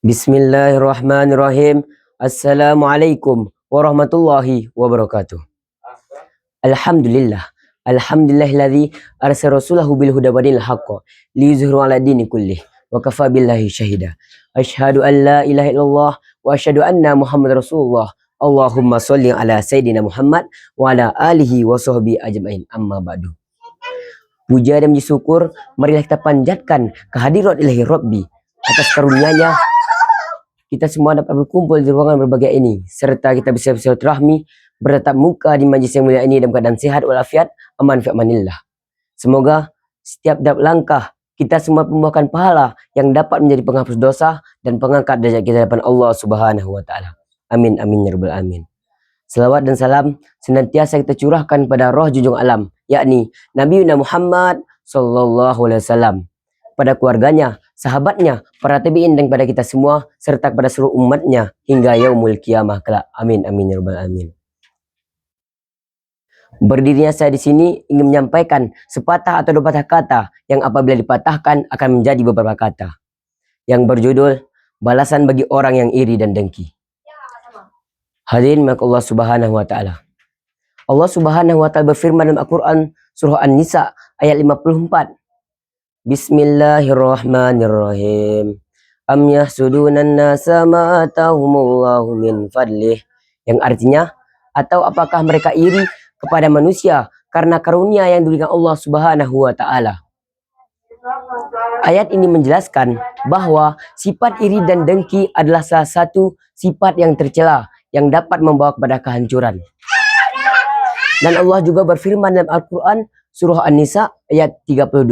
Bismillahirrahmanirrahim. Assalamualaikum warahmatullahi wabarakatuh. Alhamdulillah. Alhamdulillahilladzi arsala rasulahu bil huda wa dinil haqq liyuzhirahu 'ala dini kullih wa kafa billahi syahida. Asyhadu an la ilaha illallah wa asyhadu anna Muhammadar Rasulullah. Allahumma sholli ala sayidina Muhammad wa ala alihi wa sahbihi ajmain. Amma ba'du. Puja dan puji syukur marilah kita panjatkan kehadirat ilahi Rabbi atas karunia-Nya kita semua dapat berkumpul di ruangan berbahagia ini, serta kita bisa bersilaturahmi, bertatap muka di majlis yang mulia ini dalam keadaan sehat walafiat, aman fi amanillah. Semoga setiap langkah kita semua membuahkan pahala yang dapat menjadi penghapus dosa dan pengangkat derajat kita di hadapan Allah Subhanahu wa taala. Amin amin ya rabbal alamin. Selawat dan salam senantiasa kita curahkan pada roh junjung alam, yakni Nabi Muhammad sallallahu alaihi wasallam, pada keluarganya, sahabatnya, para tabi'in dan kepada kita semua serta kepada seluruh umatnya hingga yaumul kiamah kelak. Amin amin ya rabbal alamin. Berdirinya saya di sini ingin menyampaikan sepatah atau dua patah kata yang apabila dipatahkan akan menjadi beberapa kata, yang berjudul balasan bagi orang yang iri dan dengki. Hadirin maka Allah Subhanahu wa taala. Allah Subhanahu wa taala berfirman dalam Al-Qur'an surah An-Nisa ayat 54. Bismillahirrahmanirrahim. Am yahsudunan nasa ma atahumullahu min fadlih. Yang artinya, atau apakah mereka iri kepada manusia karena karunia yang diberikan Allah Subhanahu wa taala. Ayat ini menjelaskan bahwa sifat iri dan dengki adalah salah satu sifat yang tercela yang dapat membawa kepada kehancuran. Dan Allah juga berfirman dalam Al-Qur'an surah An-Nisa ayat 32.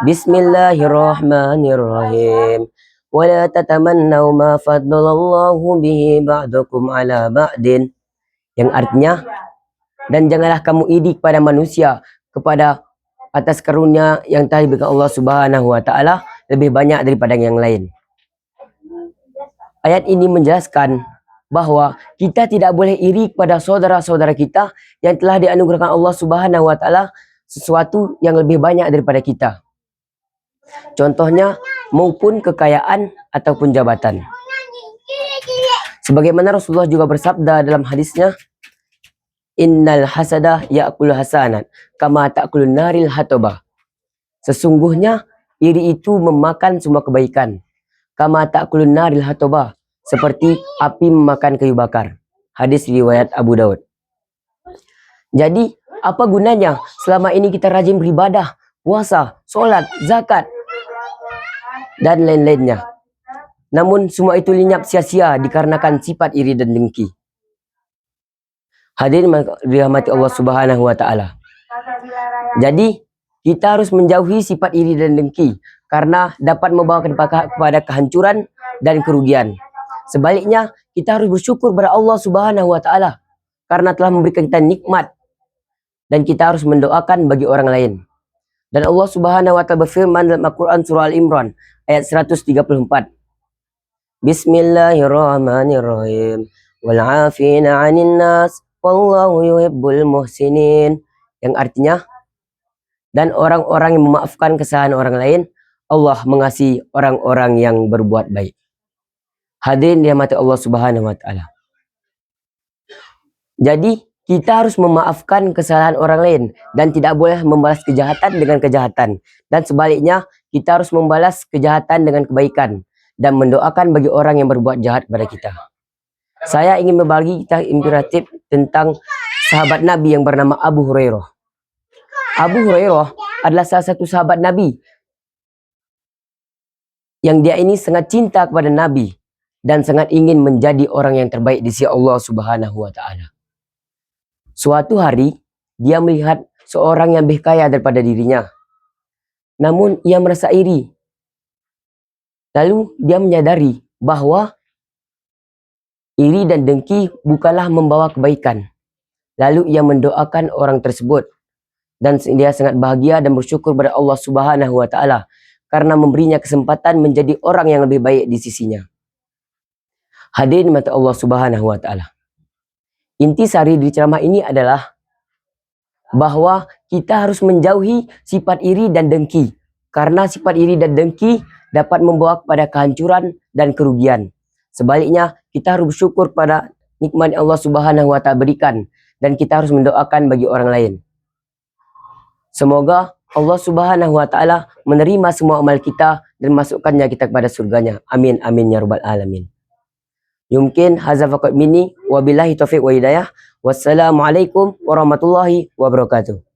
Bismillahirrahmanirrahim. Wala tatamannaw ma faddalallahu bihi ba'dakum ala ba'din. Yang artinya, dan janganlah kamu iri kepada manusia kepada atas karunia yang telah diberikan Allah Subhanahu wa taala lebih banyak daripada yang lain. Ayat ini menjelaskan bahwa kita tidak boleh iri kepada saudara-saudara kita yang telah dianugerahkan Allah Subhanahu wa taala sesuatu yang lebih banyak daripada kita. Contohnya maupun kekayaan ataupun jabatan. Sebagaimana Rasulullah juga bersabda dalam hadisnya, innal hasada ya'kul hasanat kama ta'kulun naril hatobah. Sesungguhnya iri itu memakan semua kebaikan, kama ta'kulun naril hatobah, seperti api memakan kayu bakar. Hadis riwayat Abu Daud. Jadi apa gunanya selama ini kita rajin beribadah, puasa, sholat, zakat dan lain-lainnya, namun semua itu lenyap sia-sia dikarenakan sifat iri dan dengki. Hadirin dirahmati Allah Subhanahu wa taala. Jadi kita harus menjauhi sifat iri dan dengki karena dapat membawa kepada kehancuran dan kerugian. Sebaliknya kita harus bersyukur kepada Allah Subhanahu wa taala karena telah memberikan kita nikmat, dan kita harus mendoakan bagi orang lain. Dan Allah Subhanahu wa taala berfirman dalam Al-Qur'an surah Al-Imran ayat 134. Bismillahirrahmanirrahim. Wal 'afina 'anil nas wallahu yuhibbul muhsinin. Yang artinya, dan orang-orang yang memaafkan kesalahan orang lain, Allah mengasihi orang-orang yang berbuat baik. Hadirin dirahmati Allah Subhanahu wa taala. Jadi kita harus memaafkan kesalahan orang lain dan tidak boleh membalas kejahatan dengan kejahatan. Dan sebaliknya, kita harus membalas kejahatan dengan kebaikan dan mendoakan bagi orang yang berbuat jahat kepada kita. Saya ingin berbagi kita inspiratif tentang sahabat Nabi yang bernama Abu Hurairah. Abu Hurairah adalah salah satu sahabat Nabi yang dia ini sangat cinta kepada Nabi dan sangat ingin menjadi orang yang terbaik di sisi Allah Subhanahu wa taala. Suatu hari, dia melihat seorang yang lebih kaya daripada dirinya. Namun, ia merasa iri. Lalu, dia menyadari bahwa iri dan dengki bukanlah membawa kebaikan. Lalu, ia mendoakan orang tersebut. Dan dia sangat bahagia dan bersyukur kepada Allah Subhanahu wa taala karena memberinya kesempatan menjadi orang yang lebih baik di sisinya. Hadirin mata Allah Subhanahu wa taala. Inti sari dari ceramah ini adalah bahwa kita harus menjauhi sifat iri dan dengki Karena sifat iri dan dengki dapat membawa kepada kehancuran dan kerugian. Sebaliknya, kita harus bersyukur pada nikmat yang Allah Subhanahu wa Ta'ala berikan, dan kita harus mendoakan bagi orang lain. Semoga Allah Subhanahu wa Ta'ala menerima semua amal kita dan masukkannya kita kepada surganya. Amin amin ya rabbal alamin. Yumkin hadza faqat minni wabillahi taufiq wa hidayah. Wassalamualaikum warahmatullahi wabarakatuh.